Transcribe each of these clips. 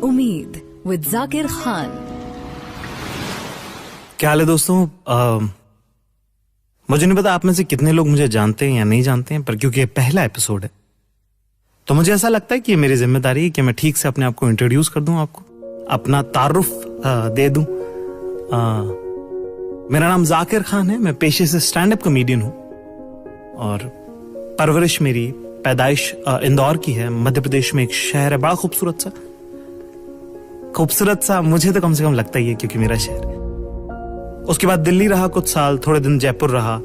उम्मीद विद जाकिर खान। क्या हाल है दोस्तों? मुझे नहीं पता आप में से कितने लोग मुझे जानते हैं या नहीं जानते हैं, पर क्योंकि ये पहला एपिसोड है तो मुझे ऐसा लगता है कि ये मेरी जिम्मेदारी है कि मैं ठीक से अपने आप को इंट्रोड्यूस कर दूं, आपको अपना तारुफ दे दूं। मेरा नाम जाकिर खान है, मैं पेशे से स्टैंड अप कॉमेडियन हूं और परवरिश मेरी पैदाइश इंदौर की है। मध्य प्रदेश में एक शहर है बड़ा खूबसूरत सा मुझे तो कम से कम लगता ही है क्योंकि मेरा शहर है। उसके बाद दिल्ली रहा कुछ साल, थोड़े दिन जयपुर रहा,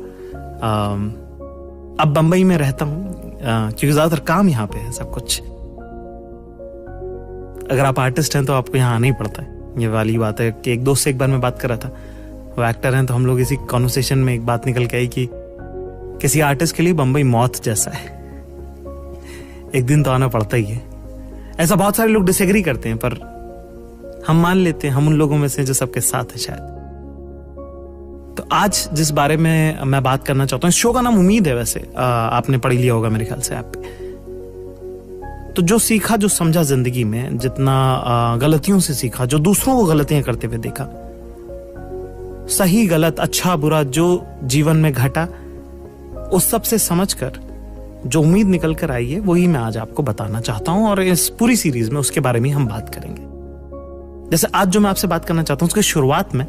अब बंबई में रहता हूं क्योंकि ज्यादातर काम यहाँ पे है सब कुछ। अगर आप आर्टिस्ट हैं तो आपको यहाँ आना ही पड़ता है। ये वाली बात है कि एक दोस्त से एक बार मैं बात कर रहा था, वो एक्टर हैं, तो हम लोग इसी कॉन्वर्सेशन में एक बात निकल के आई कि किसी आर्टिस्ट के लिए बंबई मौत जैसा है, एक दिन तो आना पड़ता ही है। ऐसा बहुत सारे लोग डिसएग्री करते हैं पर हम मान लेते हैं, हम उन लोगों में से जो सबके साथ है शायद। तो आज जिस बारे में मैं बात करना चाहता हूँ, इस शो का नाम उम्मीद है। वैसे आपने पढ़ लिया होगा मेरे ख्याल से ऐप पे। तो जो सीखा, जो समझा जिंदगी में, जितना गलतियों से सीखा, जो दूसरों को गलतियां करते हुए देखा, सही गलत अच्छा बुरा जो जीवन में घटा, उस सब से समझकर जो उम्मीद निकल कर आई है वही मैं आज आपको बताना चाहता हूं। और इस पूरी सीरीज में उसके बारे में हम बात करेंगे। जैसे आज जो मैं आपसे बात करना चाहता हूं उसके शुरुआत में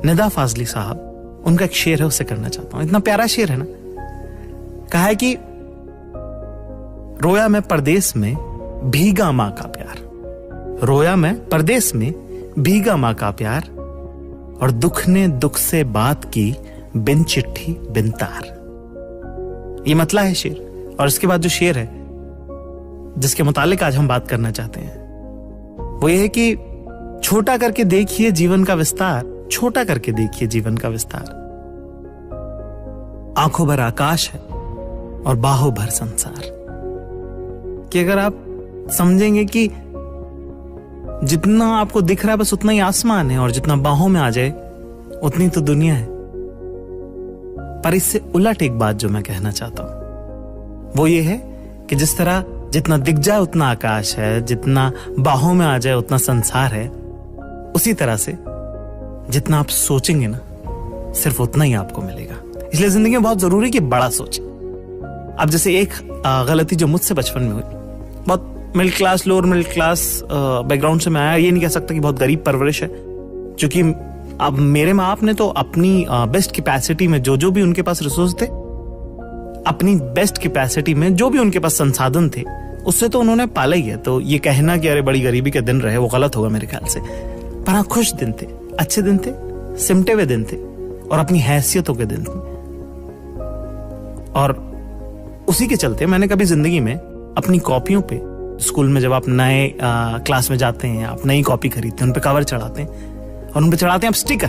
निदा फाजली साहब, उनका एक शेर है, उससे करना चाहता हूं। इतना प्यारा शेर है ना। कहा है कि रोया मैं परदेस में भीगा मां का प्यार, रोया मैं परदेस में भीगा मां का प्यार, और दुख ने दुख से बात की बिन चिट्ठी बिन तार। ये मतला है शेर। और इसके बाद जो शेर है जिसके मुतालिक आज हम बात करना चाहते हैं वो ये है कि छोटा करके देखिए जीवन का विस्तार, छोटा करके देखिए जीवन का विस्तार, आंखों भर आकाश है और बाहों भर संसार। कि अगर आप समझेंगे कि जितना आपको दिख रहा है बस उतना ही आसमान है, और जितना बाहों में आ जाए उतनी तो दुनिया है। पर इससे उलट एक बात जो मैं कहना चाहता हूं वो ये है कि जिस तरह जितना दिख जाए उतना आकाश है, जितना बाहों में आ जाए उतना संसार है, उसी तरह से जितना आप सोचेंगे ना सिर्फ उतना ही आपको मिलेगा। इसलिए जिंदगी में बहुत जरूरी कि बड़ा सोचें। अब जैसे एक गलती जो मुझसे बचपन में हुई, बहुत middle class, lower middle class background से मैं आया, ये नहीं कह सकता कि बहुत गरीब परवरिश है, क्योंकि अब मेरे माँ बाप ने तो अपनी बेस्ट कैपेसिटी में जो भी उनके पास रिसोर्स थे, अपनी बेस्ट कैपेसिटी में जो भी उनके पास संसाधन थे, उससे तो उन्होंने पाला ही है। तो ये कहना कि अरे बड़ी गरीबी के दिन रहे वो गलत होगा मेरे ख्याल से। पर हाँ, खुश दिन थे, अच्छे दिन थे, सिमटे हुए दिन थे और अपनी हैसियतों के दिन थे। और उसी के चलते मैंने कभी जिंदगी में अपनी कॉपियों पे, स्कूल में जब आप नए क्लास में जाते हैं, आप नई कॉपी खरीदते हैं, उन पे कवर चढ़ाते हैं और उन पे चढ़ाते हैं आप स्टिकर,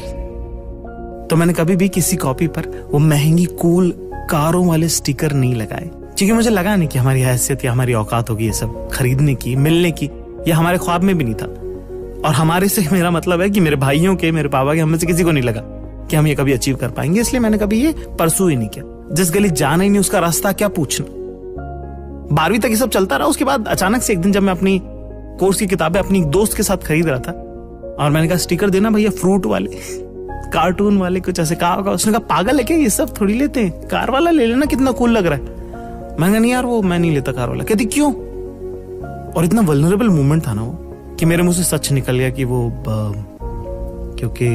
तो मैंने कभी भी किसी कॉपी पर वो महंगी कूल कारों वाले स्टिकर नहीं लगाए, क्योंकि मुझे लगा नहीं कि हमारी हैसियत या हमारी औकात होगी ये सब खरीदने की, मिलने की। ये हमारे ख्वाब में भी नहीं था। और हमारे से मेरा मतलब है कि मेरे भाइयों के, मेरे पापा के, हम में से किसी को नहीं लगा कि हम ये कभी अचीव कर पाएंगे। इसलिए मैंने कभी ये परसू ही नहीं किया। जिस गली जाना ही नहीं उसका रास्ता क्या पूछना। 12वीं तक ये सब चलता रहा। उसके बाद अचानक से एक दिन जब मैं अपनी कोर्स की किताबें अपनी दोस्त के साथ खरीद रहा था और मैंने कहा स्टिकर देना भैया, फ्रूट वाले, कार्टून वाले, कुछ ऐसे कहा होगा। उसने कहा पागल है क्या, ये सब थोड़ी लेते हैं, कार वाला ले लेना, कितना कूल लग रहा है। मैंने कहा नहीं यार, वो मैं नहीं लेता कार वाला। कहती क्यों? और इतना वल्नरेबल मोमेंट था ना वो कि मेरे मुंह से सच निकल गया कि वो क्योंकि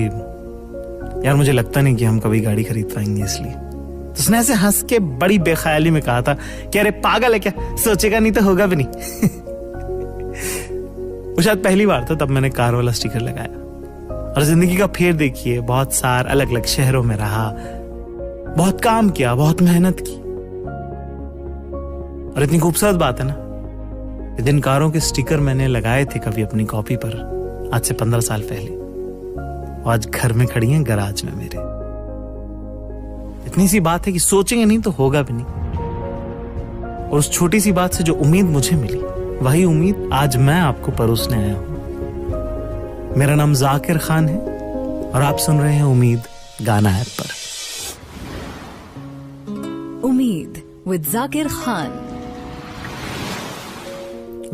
यार मुझे लगता नहीं कि हम कभी गाड़ी खरीद पाएंगे, इसलिए। तो उसने ऐसे हंस के बड़ी बेख्याली में कहा था कि अरे पागल है क्या, सोचेगा नहीं तो होगा भी नहीं। वो शायद पहली बार था तब मैंने कार वाला स्टिकर लगाया। और जिंदगी का फेर देखिए, बहुत सार अलग अलग शहरों में रहा, बहुत काम किया, बहुत मेहनत की। और इतनी खूबसूरत बात है ना, जिन कारों के स्टिकर मैंने लगाए थे कभी अपनी कॉपी पर आज से 15 साल पहले, आज घर में खड़ी हैं गराज में मेरे। इतनी सी बात है कि सोचेंगे नहीं तो होगा भी नहीं। और उस छोटी सी बात से जो उम्मीद मुझे मिली, वही उम्मीद आज मैं आपको परोसने आया हूं। मेरा नाम जाकिर खान है और आप सुन रहे हैं उम्मीद गाना ऐप पर। उम्मीद विद जाकिर खान।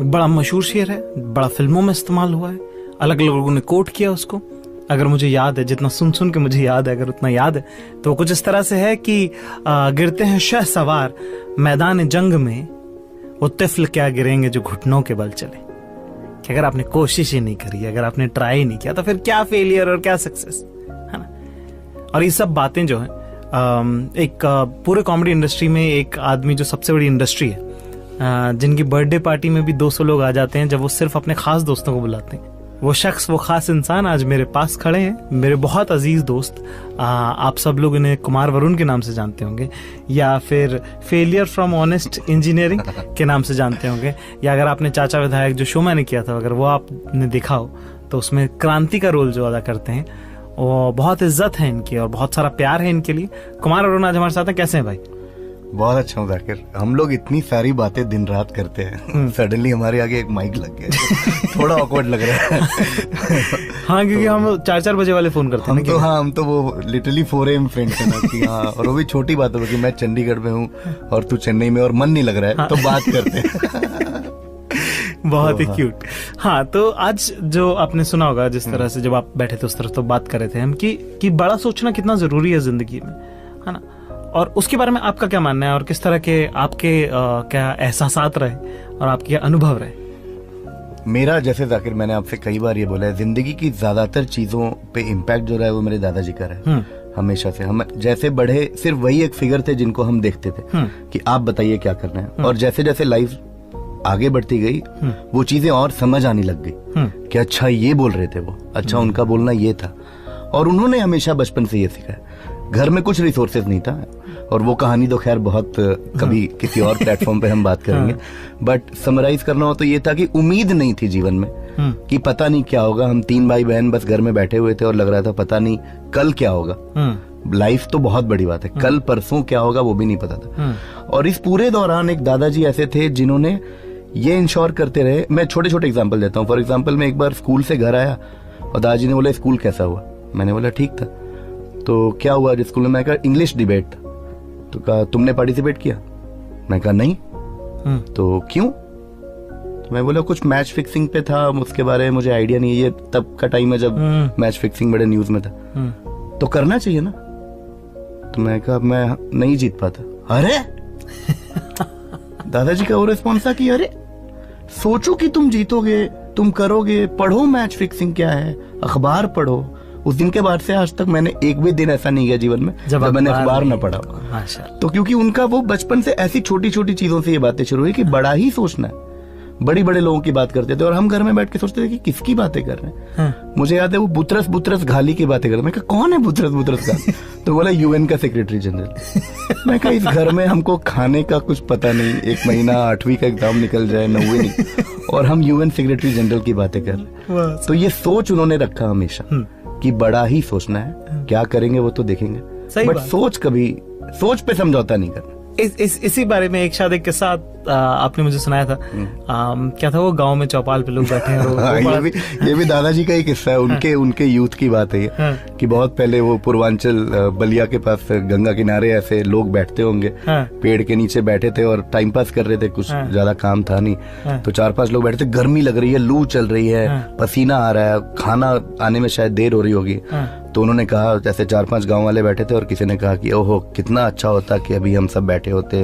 बड़ा मशहूर शेर है, बड़ा फिल्मों में इस्तेमाल हुआ है, अलग अलग लोगों ने कोट किया उसको। अगर मुझे याद है, जितना सुन सुन के मुझे याद है, अगर उतना याद है, तो कुछ इस तरह से है कि गिरते हैं शह सवार मैदान जंग में, वो तिफल क्या गिरेंगे जो घुटनों के बल चले। कि अगर आपने कोशिश ही नहीं करी, अगर आपने ट्राई ही नहीं किया, तो फिर क्या फेलियर और क्या सक्सेस, है ना। और ये सब बातें जो है, एक पूरे कॉमेडी इंडस्ट्री में एक आदमी जो सबसे बड़ी इंडस्ट्री है, जिनकी बर्थडे पार्टी में भी 200 लोग आ जाते हैं, जब वो सिर्फ अपने खास दोस्तों को बुलाते हैं, वो शख्स, वो खास इंसान आज मेरे पास खड़े हैं। मेरे बहुत अजीज दोस्त, आप सब लोग इन्हें कुमार वरुण के नाम से जानते होंगे, या फिर फेलियर फ्रॉम ऑनेस्ट इंजीनियरिंग के नाम से जानते होंगे, या अगर आपने चाचा विधायक जो शो मैंने किया था, अगर वो आपने देखा हो, तो उसमें क्रांति का रोल जो अदा करते हैं, वो बहुत इज्जत है इनकी और बहुत सारा प्यार है इनके लिए। कुमार वरुण आज हमारे साथ हैं। कैसे हैं भाई? बहुत अच्छा हूँ जाकिर। हम लोग इतनी सारी बातें दिन रात करते हैं, सडनली हमारे आगे एक माइक लग गया, थोड़ा ऑकवर्ड लग रहा है। हाँ, क्योंकि हम 4-4 बजे वाले फोन करते हैं। हम तो वो लिटरली 4 AM फ्रेंड्स हैं कि हाँ, और वो भी छोटी बात है कि मैं चंडीगढ़ में हूँ और तू चेन्नई में और मन नहीं लग रहा है, हाँ। तो बात करते हैं। बहुत ही क्यूट। हाँ, तो आज जो आपने सुना होगा, जिस तरह से जब आप बैठे थे उस तरह तो बात कर रहे थे हम कि बड़ा सोचना कितना जरूरी है जिंदगी में, है ना। और उसके बारे में आपका क्या मानना है, और किस तरह के आपके क्या एहसासात रहे और आपके अनुभव रहे? मेरा, जैसे जाकिर मैंने आपसे कई बार ये बोला है, जिंदगी की ज्यादातर चीजों पे इम्पैक्ट जो रहा है वो मेरे दादाजी का रहा है। हमेशा से हम जैसे बढ़े, सिर्फ वही एक फिगर थे जिनको हम देखते थे कि आप बताइए क्या करना है, और जैसे जैसे लाइफ आगे बढ़ती गई वो चीजें और समझ आने लग गई कि अच्छा ये बोल रहे थे वो, अच्छा उनका बोलना ये था। और उन्होंने हमेशा बचपन से ये सिखाया। घर में कुछ रिसोर्सेज नहीं था, और वो कहानी तो खैर बहुत कभी किसी और प्लेटफॉर्म पे हम बात करेंगे, बट समराइज करना हो तो ये था कि उम्मीद नहीं थी जीवन में कि पता नहीं क्या होगा। हम 3 भाई बहन बस घर में बैठे हुए थे और लग रहा था पता नहीं कल क्या होगा। लाइफ तो बहुत बड़ी बात है, कल परसों क्या होगा वो भी नहीं पता था। और इस पूरे दौरान एक दादाजी ऐसे थे जिन्होंने ये इंश्योर करते रहे। मैं छोटे छोटे एग्जाम्पल देता हूँ। फॉर एग्जाम्पल, मैं एक बार स्कूल से घर आया और दादाजी ने बोला स्कूल कैसा हुआ। मैंने बोला ठीक था। तो क्या हुआ जिस स्कूल में? मैं कहा इंग्लिश डिबेट था। तो कहा तुमने पार्टिसिपेट किया? मैं कहा नहीं। तो क्यों? तो मैं बोला कुछ मैच फिक्सिंग पे था, उसके बारे में मुझे आइडिया नहीं है, ये तब का टाइम है जब मैच फिक्सिंग बड़े न्यूज में था। तो करना चाहिए ना। तो मैं कहा मैं नहीं जीत पाता। अरे दादाजी का वो रिस्पॉन्स था कि अरे सोचो कि तुम जीतोगे, तुम करोगे, पढ़ो मैच फिक्सिंग क्या है, अखबार पढ़ो। उस दिन के बाद से आज तक मैंने एक भी दिन ऐसा नहीं गया जीवन में जब मैंने अखबार न पढ़ा। तो क्योंकि उनका वो बचपन से ऐसी छोटी छोटी चीजों से ये बातें शुरू हुई कि बड़ा ही सोचना है। बड़ी बड़े लोगों की बात करते थे और हम घर में बैठ के सोचते थे कि किसकी बातें कर रहे हैं। हाँ। मुझे याद है वो बुतरस बुतरस घाली की बातें कर रहे। मैं कहा कौन है बुतरस बुतरस घाली? तो बोला UN का सेक्रेटरी जनरल। मैं कहा इस घर में हमको खाने का कुछ पता नहीं, 1 महीना 8वीं का एग्जाम निकल जाए, 9वीं नहीं, और हम UN सेक्रेटरी जनरल की बातें कर रहे। तो ये सोच उन्होंने रखा हमेशा कि बड़ा ही सोचना है, क्या करेंगे वो तो देखेंगे, बट सोच पे समझौता नहीं करना। इसी बारे में एक शायद एक किस्सा आपने मुझे सुनाया था। क्या था वो? गांव में चौपाल पे लोग बैठे हैं। ये भी दादाजी का ही किस्सा है। उनके यूथ की बात है ये, कि बहुत पहले वो पूर्वांचल बलिया के पास गंगा किनारे ऐसे लोग बैठते होंगे, पेड़ के नीचे बैठे थे और टाइम पास कर रहे थे, कुछ ज्यादा काम था नहीं। तो 4-5 लोग बैठे थे, गर्मी लग रही है, लू चल रही है, पसीना आ रहा है, खाना आने में शायद देर हो रही होगी। तो उन्होंने कहा, जैसे 4-5 गांव वाले बैठे थे और किसी ने कहा कि ओहो कितना अच्छा होता कि अभी हम सब बैठे होते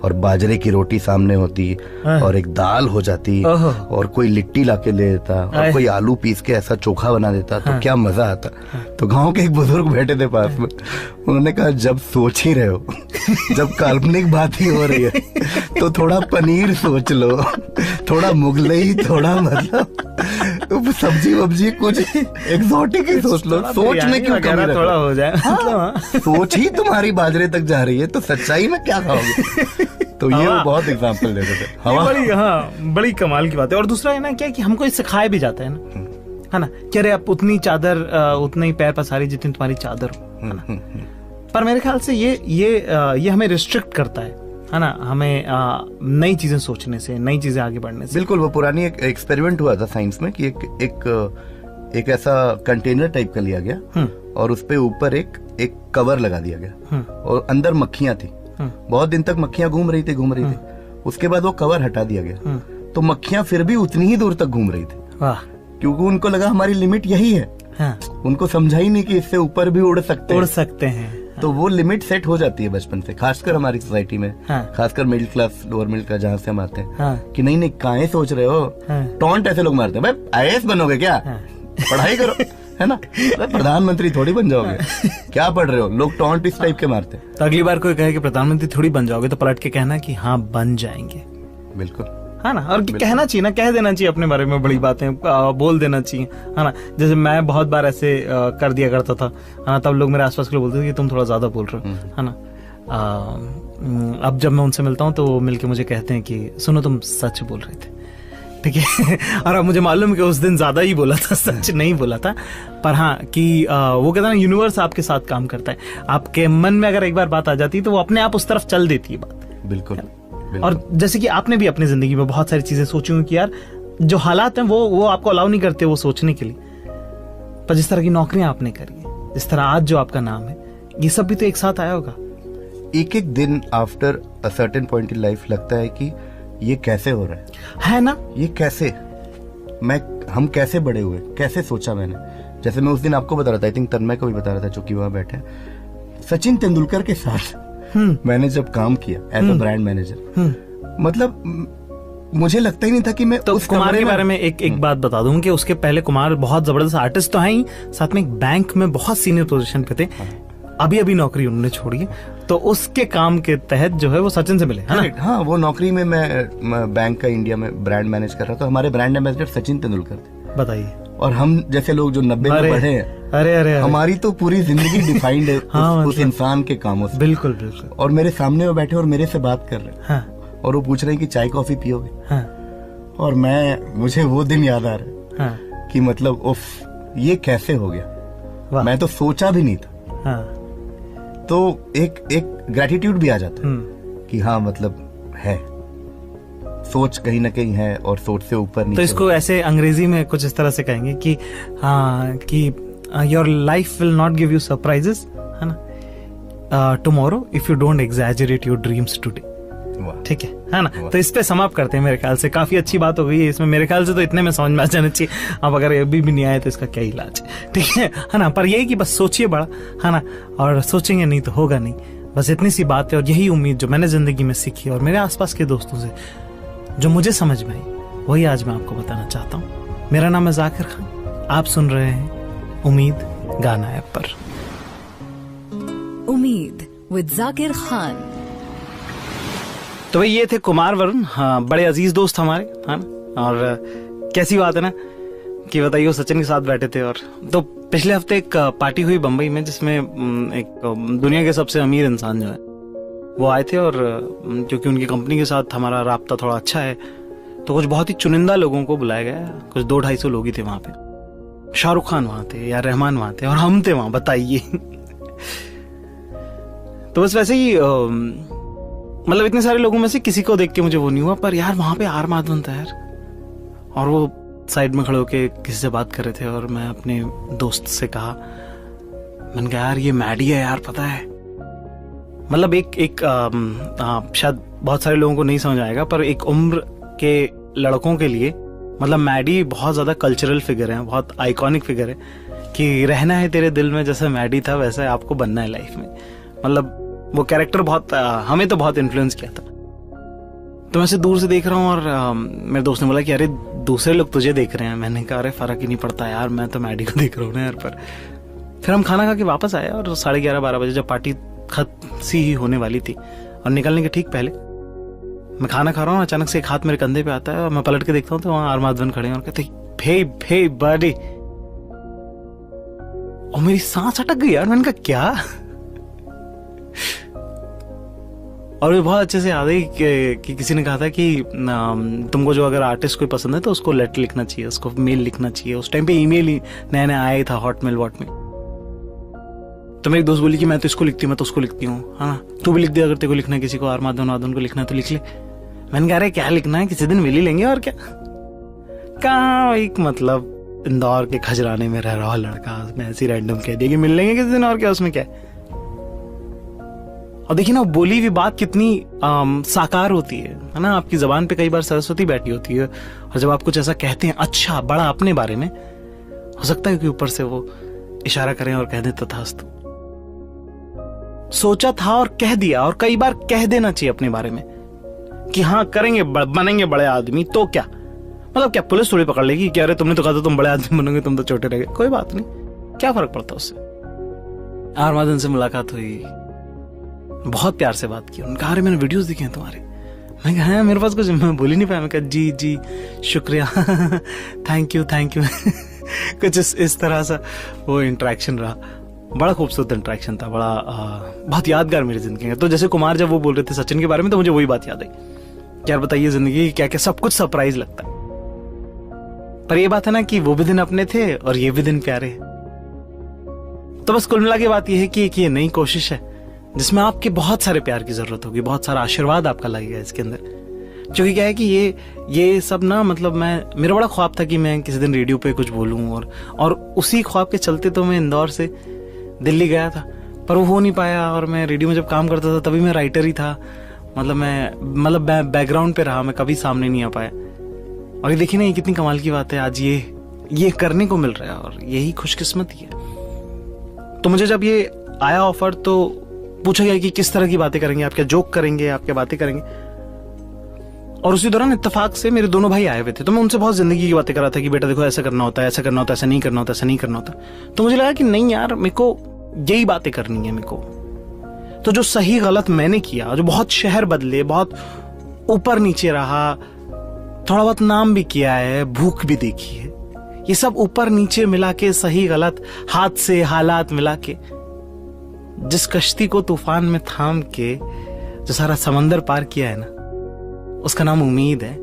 और बाजरे की रोटी सामने होती और एक दाल हो जाती और कोई लिट्टी लाके ले देता और कोई आलू पीस के ऐसा चोखा बना देता, तो क्या मजा आता। तो गांव के एक बुजुर्ग बैठे थे पास में, उन्होंने कहा जब सोच ही रहे हो, जब काल्पनिक बात ही हो रही है, तो थोड़ा पनीर सोच लो, थोड़ा मुगलई, थोड़ा मतलब सब्जी वब्जी कुछ एक्सोटिक ही सोच लो। सोच में क्यों कमी थोड़ा हो जाए। हाँ, सोच ही तुम्हारी बाजरे तक जा रही है तो सच्चाई में क्या खाओगे? तो ये वो बहुत एग्जांपल देते थे। बड़ी कमाल की बात है। और दूसरा है ना क्या कि हमको इससे सिखाया भी जाता है ना, है ना, कि अरे आप उतनी चादर उतने ही पैर पसारी जितनी तुम्हारी चादर हो, है ना। पर मेरे ख्याल से ये हमें रिस्ट्रिक्ट करता है ना, हमें नई चीजें सोचने से, नई चीजें आगे बढ़ने से। बिल्कुल, वो पुरानी एक एक्सपेरिमेंट हुआ था साइंस में कि एक ऐसा कंटेनर टाइप का लिया गया और उस पे ऊपर एक कवर लगा दिया गया और अंदर मक्खियां थी। बहुत दिन तक मक्खियां घूम रही थी। उसके बाद वो कवर हटा दिया गया तो मक्खियां फिर भी उतनी ही दूर तक घूम रही थी। वाह। क्योंकि उनको लगा हमारी लिमिट यही है। हाँ। उनको समझा ही नहीं कि इससे ऊपर भी उड़ सकते हैं। तो वो लिमिट सेट हो जाती है बचपन से, खासकर हमारी सोसाइटी में। हाँ। खासकर middle class, lower middle class जहाँ से हम आते हैं। हाँ। कि नहीं काहे सोच रहे हो। हाँ। टॉन्ट ऐसे लोग मारते हैं, भाई IAS बनोगे क्या। हाँ। पढ़ाई करो, है ना। प्रधानमंत्री थोड़ी बन जाओगे, क्या पढ़ रहे हो। लोग टॉन्ट इस टाइप के मारते हैं। तो अगली बार कोई कहे कि प्रधानमंत्री थोड़ी बन जाओगे, तो पलट के कहना कि हाँ बन जाएंगे। बिल्कुल, है ना। और कहना चाहिए ना, कह देना चाहिए अपने बारे में बड़ी बातें, बोल देना चाहिए, है ना। जैसे मैं बहुत बार ऐसे कर दिया करता था, है ना। तब लोग मेरे आसपास के लोग बोलते थे कि तुम थोड़ा ज्यादा बोल रहे हो, है ना। अब जब मैं उनसे मिलता हूँ तो वो मिलके मुझे कहते हैं कि सुनो तुम सच बोल रहे थे, ठीक है। और अब मुझे मालूम है कि उस दिन ज्यादा ही बोला था, सच नहीं बोला था। पर हाँ कि वो कहता है ना, यूनिवर्स आपके साथ काम करता है। आपके मन में अगर एक बार बात आ जाती है तो वो अपने आप उस तरफ चल देती है बात। बिल्कुल। और जैसे कि आपने भी अपनी जिंदगी में बहुत सारी चीजें सोची हुई कि यार जो हालात हैं वो आपको अलाउ नहीं करते वो सोचने के लिए। पर जिस तरह की नौकरियां आपने करी है, जिस तरह आज जो आपका नाम है, ये सब भी तो एक साथ आया होगा। एक एक दिन after a certain point in life लगता है कि ये कैसे हो रहा है ना। ये कैसे, हम कैसे बड़े हुए, कैसे सोचा मैंने। जैसे मैं उस दिन आपको बता रहा था, आई थिंक तन्मय को भी बता रहा था, जो कि वहां बैठे, सचिन तेंदुलकर के साथ मैंने जब काम किया एज अ ब्रांड मैनेजर, मतलब मुझे लगता ही नहीं था कि मैं तो कुमार के बारे में एक बात बता दूं कि उसके पहले कुमार बहुत जबरदस्त आर्टिस्ट तो है ही, साथ में एक बैंक में बहुत सीनियर पोजीशन पे थे। अभी नौकरी उन्होंने छोड़ी है, तो उसके काम के तहत जो है वो सचिन से मिले, है ना। हाँ, वो नौकरी में मैं बैंक का इंडिया में ब्रांड मैनेज कर रहा था। हमारे ब्रांड एम्बेसडर सचिन तेंदुलकर थे। बताइए। और हम जैसे लोग जो 90 में पढ़े हैं, अरे हमारी तो पूरी जिंदगी डिफाइंड है हाँ, उस इंसान के कामों से। बिल्कुल बिल्कुल। और मेरे सामने वो बैठे और मेरे से बात कर रहे हैं। हाँ। और वो पूछ रहे हैं कि चाय कॉफी पियोगे। हाँ। और मुझे वो दिन याद आ रहा है। हाँ। कि मतलब उफ, ये कैसे हो गया, मैं तो सोचा भी नहीं था। हाँ। तो एक ग्रेटिट्यूड भी आ जाता है कि हाँ मतलब है, सोच कहीं ना कहीं है और सोच से ऊपर नहीं। तो इसको ऐसे अंग्रेजी में कुछ इस तरह से कहेंगे कि हाँ कि your life will not give you surprises, है ना, tomorrow if you don't exaggerate your dreams today. ठीक है ना। तो इस पे समाप्त करते हैं। मेरे ख्याल से काफी अच्छी बात हो गई है इसमें। मेरे ख्याल से तो इतने में समझ में आ जाना चाहिए। अब अगर अभी भी नहीं आए तो इसका क्या इलाज, ठीक है ना। पर यही कि बस सोचिए बड़ा, है ना, और सोचेंगे नहीं तो होगा नहीं। बस इतनी सी बात है। और यही उम्मीद जो मैंने जिंदगी में सीखी और मेरे आसपास के दोस्तों से जो मुझे समझ में आई, वही आज मैं आपको बताना चाहता हूँ। मेरा नाम है जाकिर खान, आप सुन रहे हैं उम्मीद गाना ऐप पर। उम्मीद विद जाकिर खान। तो भाई ये थे कुमार वरुण, हाँ, बड़े अजीज दोस्त हमारे, है ना। और कैसी बात है ना कि बताइए, सचिन के साथ बैठे थे। और तो पिछले हफ्ते एक पार्टी हुई बंबई में, जिसमें एक दुनिया के सबसे अमीर इंसान जो है वो आए थे। और क्योंकि उनकी कंपनी के साथ हमारा राब्ता थोड़ा अच्छा है, तो कुछ बहुत ही चुनिंदा लोगों को बुलाया गया। कुछ 200-250 लोग ही थे वहां पे। शाहरुख खान वहां थे, या रहमान वहां थे, और हम थे वहां, बताइए। तो बस वैसे ही मतलब इतने सारे लोगों में से किसी को देख के मुझे वो नहीं हुआ। पर यार वहां पे आर माधवन था यार, और वो साइड में खड़े होके किसी से बात कर रहे थे। और मैं अपने दोस्त से कहा, मैंने कहा यार ये मैडी है यार, पता है। मतलब एक शायद बहुत सारे लोगों को नहीं समझ आएगा, पर एक उम्र के लड़कों के लिए मतलब मैडी बहुत ज्यादा कल्चरल फिगर है, बहुत आइकॉनिक फिगर है कि रहना है तेरे दिल में जैसा मैडी था वैसा आपको बनना है लाइफ में। मतलब वो कैरेक्टर बहुत हमें तो बहुत इन्फ्लुएंस किया था। तो मैं से दूर से देख रहा हूँ और मेरे दोस्त ने बोला कि अरे दूसरे लोग तुझे देख रहे हैं। मैंने कहा अरे फर्क ही नहीं पड़ता यार, मैं तो मैडी को देख रहा हूँ ना यार। पर फिर हम खाना खा के वापस आए और 11:30-12 बजे जब पार्टी खत्म सी ही होने वाली थी और निकलने के ठीक पहले मैं खाना खा रहा हूँ, अचानक से एक हाथ मेरे कंधे पे आता है और मैं पलट के देखता हूँ तो वहां आर माधवन खड़े हैं और कहते हे बड़ी, और मेरी सांस अटक गई यार। मैंने कहा क्या? और ये बहुत अच्छे से याद है कि किसी ने कहा था कि तुमको जो अगर आर्टिस्ट कोई पसंद है तो उसको लेटर लिखना चाहिए, उसको मेल लिखना चाहिए। उस टाइम पे ईमेल ही नया नया आया था, हॉटमेल वॉट में। तो मेरी दोस्त बोली कि मैं तो इसको लिखती हूँ, मैं तो उसको लिखती हूँ, है ना, तू भी लिख दे अगर तेरे को लिखना है किसी को, आर माधवन को लिखना है तो लिख ले। मैंने कहा अरे क्या लिखना है, किसी दिन मिल ही लेंगे और क्या। कहाँ एक मतलब इंदौर के खजराने में रह रहा लड़का, मैं ऐसी रैंडम कह दिया कि मिल लेंगे किसी दिन और क्या, उसमें क्या है। और देखिए ना, बोली हुई बात कितनी साकार होती है ना। आपकी जबान पे कई बार सरस्वती बैठी होती है, और जब आप कुछ ऐसा कहते हैं अच्छा बड़ा अपने बारे में, हो सकता है कि ऊपर से वो इशारा करें और कह दें तथास्तु। सोचा था और कह दिया, और कई बार कह देना चाहिए अपने बारे में कि हाँ करेंगे, बनेंगे बड़े आदमी, तो क्या मतलब, क्या पुलिस थोड़ी पकड़ लेगी कि अरे तुमने तो कहा था तुम बड़े आदमी बनोगे, तुम तो छोटे रह गए। कोई बात नहीं, क्या फर्क पड़ता उससे। आरमादन से मुलाकात हुई, बहुत प्यार से बात की। उन्होंने कहा अरे मैंने वीडियोस देखे हैं तुम्हारे। मैं कहा हाँ, मेरे पास कुछ, मैं बोल ही नहीं पाया। मैं कहा जी जी शुक्रिया थैंक यू कुछ इस तरह सा वो इंटरेक्शन रहा। बड़ा खूबसूरत इंटरेक्शन था, बड़ा बहुत यादगार मेरी जिंदगी का। तो जैसे कुमार जब वो बोल रहे थे सचिन के बारे में, तो मुझे वही बात याद आई। यार बताइए, जिंदगी क्या क्या सब कुछ सरप्राइज लगता है, पर ये बात है ना कि वो भी दिन अपने थे और ये भी दिन प्यारे। तो बस कुल मिला के बात ये है कि एक ये नई कोशिश है जिसमें आपके बहुत सारे प्यार की जरूरत होगी, बहुत सारा आशीर्वाद आपका लगेगा इसके अंदर। क्योंकि क्या है कि ये सब ना, मतलब मेरा बड़ा ख्वाब था कि मैं किसी दिन रेडियो पे कुछ बोलूं, और उसी ख्वाब के चलते तो मैं इंदौर से दिल्ली गया था, पर वो हो नहीं पाया। और मैं रेडियो में जब काम करता था तभी मैं राइटर ही था, मतलब बैकग्राउंड पे रहा, मैं कभी सामने नहीं आ पाया। और ये देखिए ना, ये कितनी कमाल की बात है, आज ये करने को मिल रहा है, और यही खुशकिस्मती है। तो मुझे जब ये आया ऑफर, तो पूछा गया कि किस तरह की बातें करेंगे, आप क्या जोक करेंगे, आप क्या बातें करेंगे। और उसी दौरान इत्तेफाक से मेरे दोनों भाई आए हुए थे, तो मैं उनसे बहुत जिंदगी की बातें कर रहा था कि बेटा देखो ऐसा करना होता है, ऐसा करना होता है, ऐसा नहीं करना होता, ऐसा नहीं करना होता। तो मुझे लगा कि नहीं यार, मेरे को यही बातें करनी है मेरे को। तो जो सही गलत मैंने किया, जो बहुत शहर बदले, बहुत ऊपर नीचे रहा, थोड़ा बहुत नाम भी किया है, भूख भी देखी है, ये सब ऊपर नीचे मिला के, सही गलत हाथ से हालात मिला के, जिस कश्ती को तूफान में थाम के जो सारा समंदर पार किया है ना, उसका नाम उम्मीद है।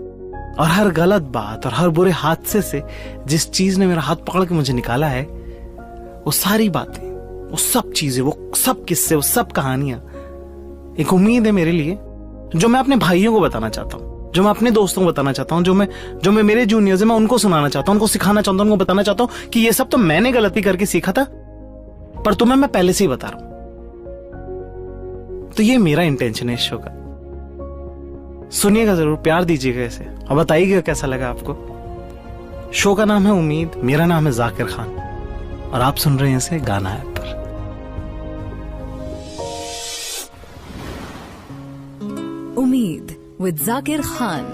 और हर गलत बात और हर बुरे हादसे से जिस चीज ने मेरा हाथ पकड़ के मुझे निकाला है, वो सारी बातें, वो सब चीजें, वो सब किस्से, वो सब कहानियां एक उम्मीद है मेरे लिए, जो मैं अपने भाइयों को बताना चाहता हूं, जो मैं अपने दोस्तों को बताना चाहता हूं, जो मैं मेरे जूनियर्स हैं, मैं उनको सुनाना चाहता हूं, उनको सिखाना चाहता हूं, उनको बताना चाहता हूं कि ये सब तो मैंने गलती करके सीखा था, पर तुम्हें मैं पहले से ही बता रहा हूं। तो ये मेरा इंटेंशन है इस शो का। सुनिएगा जरूर, प्यार दीजिएगा इसे, और बताइएगा कैसा लगा आपको। शो का नाम है उम्मीद, मेरा नाम है जाकिर खान, और आप सुन रहे हैं इसे गाना ऐप पर। उम्मीद विद जाकिर खान।